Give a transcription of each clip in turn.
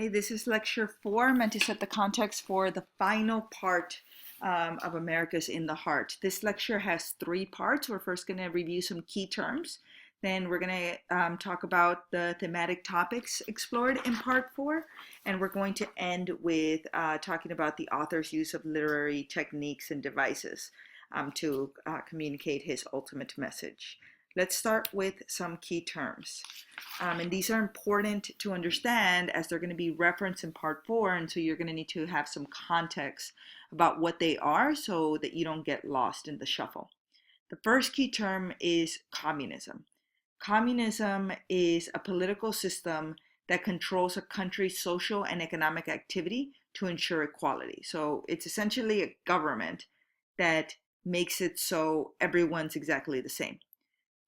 Hey, this is lecture 4, meant to set the context for the final part of America's in the Heart. This lecture has 3 parts. We're first going to review some key terms. Then we're going to talk about the thematic topics explored in part 4. And we're going to end with talking about the author's use of literary techniques and devices to communicate his ultimate message. Let's start with some key terms. And these are important to understand as they're going to be referenced in part 4. And so you're going to need to have some context about what they are so that you don't get lost in the shuffle. The first key term is communism. Communism is a political system that controls a country's social and economic activity to ensure equality. So it's essentially a government that makes it so everyone's exactly the same.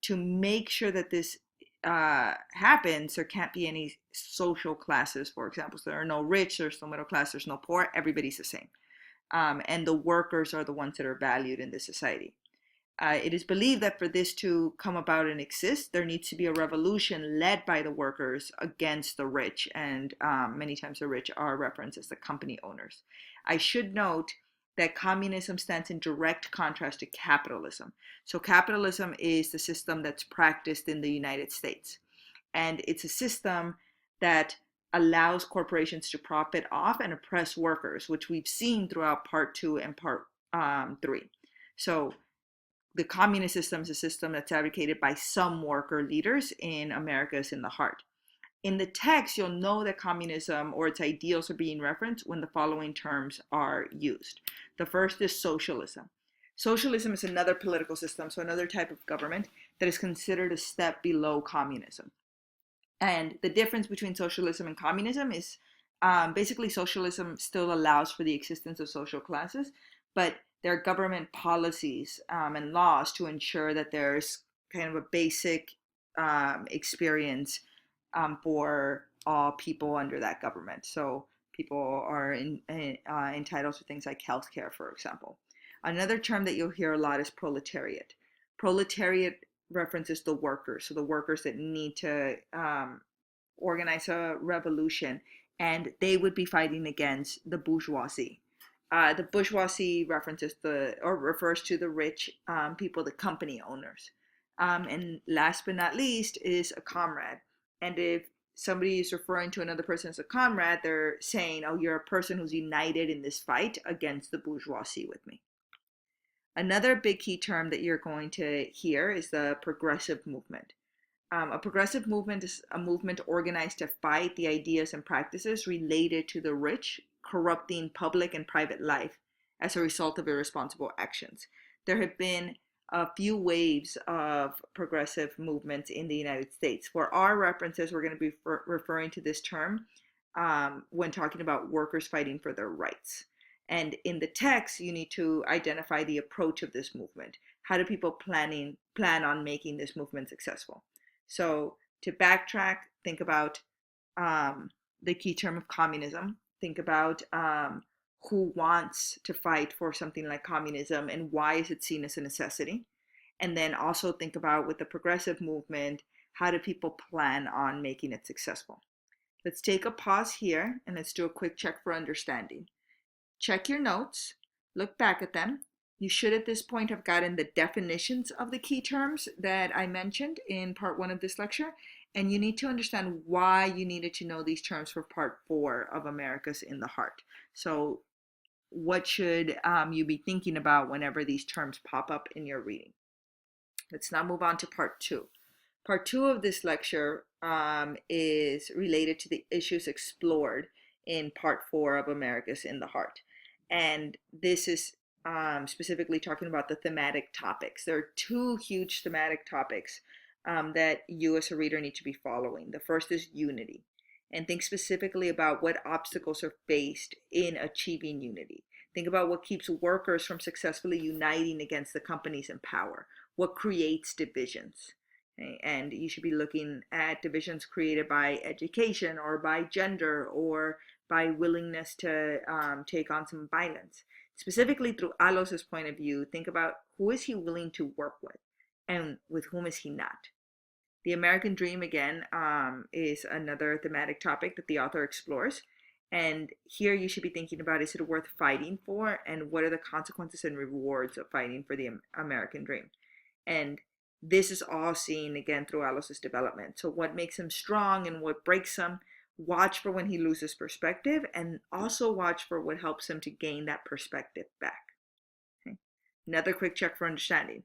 To make sure that this happens, there can't be any social classes, for example. So there are no rich, there's no middle class, there's no poor, everybody's the same. And the workers are the ones that are valued in this society. It is believed that for this to come about and exist, there needs to be a revolution led by the workers against the rich, and many times the rich are referenced as the company owners. I should note that communism stands in direct contrast to capitalism. So capitalism is the system that's practiced in the United States, and it's a system that allows corporations to profit off and oppress workers, which we've seen throughout part 2 and part 3. So the communist system is a system that's advocated by some worker leaders in America's in the Heart. In the text, you'll know that communism or its ideals are being referenced when the following terms are used. The first is socialism. Socialism is another political system, so another type of government that is considered a step below communism. And the difference between socialism and communism is basically socialism still allows for the existence of social classes, but there are government policies and laws to ensure that there's kind of a basic experience for all people under that government. So people are entitled to things like healthcare, for example. Another term that you'll hear a lot is proletariat. Proletariat references the workers, so the workers that need to organize a revolution, and they would be fighting against the bourgeoisie. The bourgeoisie references or refers to the rich people, the company owners. And last but not least is a comrade. And if somebody is referring to another person as a comrade, they're saying, oh, you're a person who's united in this fight against the bourgeoisie with me. Another big key term that you're going to hear is the progressive movement. A progressive movement is a movement organized to fight the ideas and practices related to the rich, corrupting public and private life as a result of irresponsible actions. There have been a few waves of progressive movements in the United States. For our references, we're going to be referring to this term when talking about workers fighting for their rights. And in the text, you need to identify the approach of this movement. How do people plan on making this movement successful? So to backtrack, think about the key term of communism. Think about who wants to fight for something like communism and why is it seen as a necessity. And then also think about with the progressive movement, how do people plan on making it successful? Let's take a pause here and let's do a quick check for understanding. Check your notes, look back at them. You should at this point have gotten the definitions of the key terms that I mentioned in part 1 of this lecture, and you need to understand why you needed to know these terms for part 4 of America's in the Heart. So what should you be thinking about whenever these terms pop up in your reading? Let's now move on to part 2. Part 2 of this lecture is related to the issues explored in part 4 of America's in the Heart. And this is specifically talking about the thematic topics. There are 2 huge thematic topics that you as a reader need to be following. The first is unity. And think specifically about what obstacles are faced in achieving unity. Think about what keeps workers from successfully uniting against the companies in power. What creates divisions. Okay? And you should be looking at divisions created by education or by gender or by willingness to take on some violence. Specifically through Alos's point of view, think about who is he willing to work with and with whom is he not. The American Dream, again, is another thematic topic that the author explores. And here you should be thinking about, is it worth fighting for? And what are the consequences and rewards of fighting for the American Dream? And this is all seen again through Alos's development. So what makes him strong and what breaks him? Watch for when he loses perspective, and also watch for what helps him to gain that perspective back. Okay? Another quick check for understanding.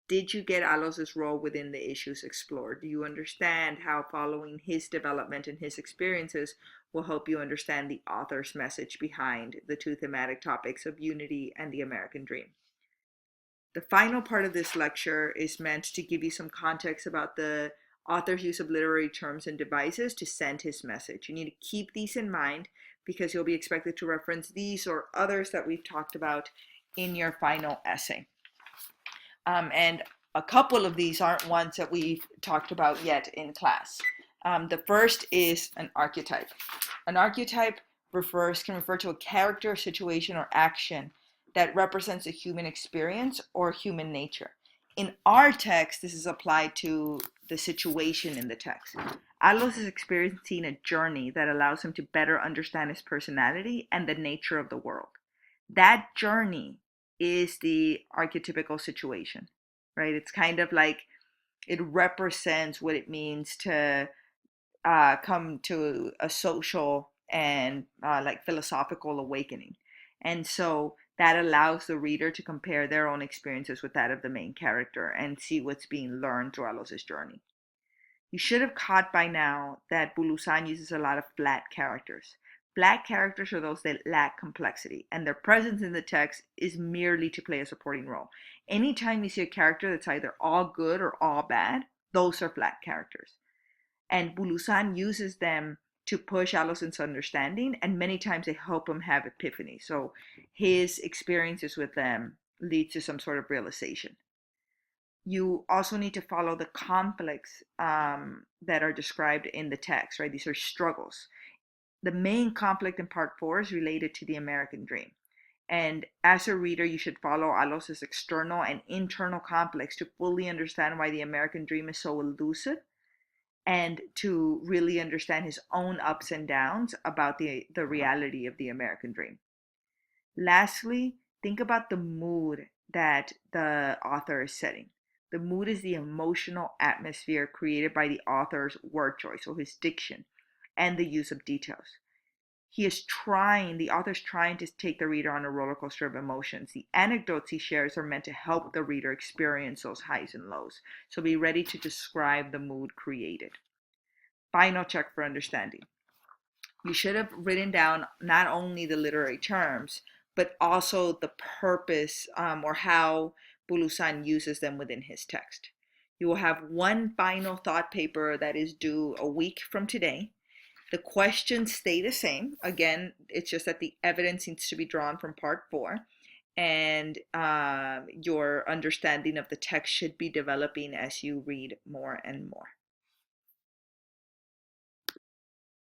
Did you get Alos's role within the issues explored? Do you understand how following his development and his experiences will help you understand the author's message behind the two thematic topics of unity and the American Dream? The final part of this lecture is meant to give you some context about the author's use of literary terms and devices to send his message. You need to keep these in mind because you'll be expected to reference these or others that we've talked about in your final essay. And a couple of these aren't ones that we've talked about yet in class. The first is an archetype. An archetype can refer to a character, situation, or action that represents a human experience or human nature. In our text, this is applied to the situation in the text. Alos is experiencing a journey that allows him to better understand his personality and the nature of the world. That journey is the archetypical situation, right? It's kind of like it represents what it means to come to a social and like philosophical awakening. And so that allows the reader to compare their own experiences with that of the main character and see what's being learned through Alos's journey. You should have caught by now that Bulusan uses a lot of flat characters. Flat characters are those that lack complexity, and their presence in the text is merely to play a supporting role. Anytime you see a character that's either all good or all bad, those are flat characters. And Bulusan uses them to push Alos's understanding, and many times they help him have epiphany. So his experiences with them lead to some sort of realization. You also need to follow the conflicts that are described in the text, right? These are struggles. The main conflict in part 4 is related to the American Dream. And as a reader, you should follow Alos's external and internal conflicts to fully understand why the American Dream is so elusive and to really understand his own ups and downs about the reality of the American Dream. Lastly, think about the mood that the author is setting. The mood is the emotional atmosphere created by the author's word choice, so his diction, and the use of details. The author's trying to take the reader on a roller coaster of emotions. The anecdotes he shares are meant to help the reader experience those highs and lows. So be ready to describe the mood created. Final check for understanding. You should have written down not only the literary terms, but also the purpose or how Bulusan uses them within his text. You will have one final thought paper that is due a week from today. The questions stay the same. Again, it's just that the evidence needs to be drawn from part 4, and your understanding of the text should be developing as you read more and more.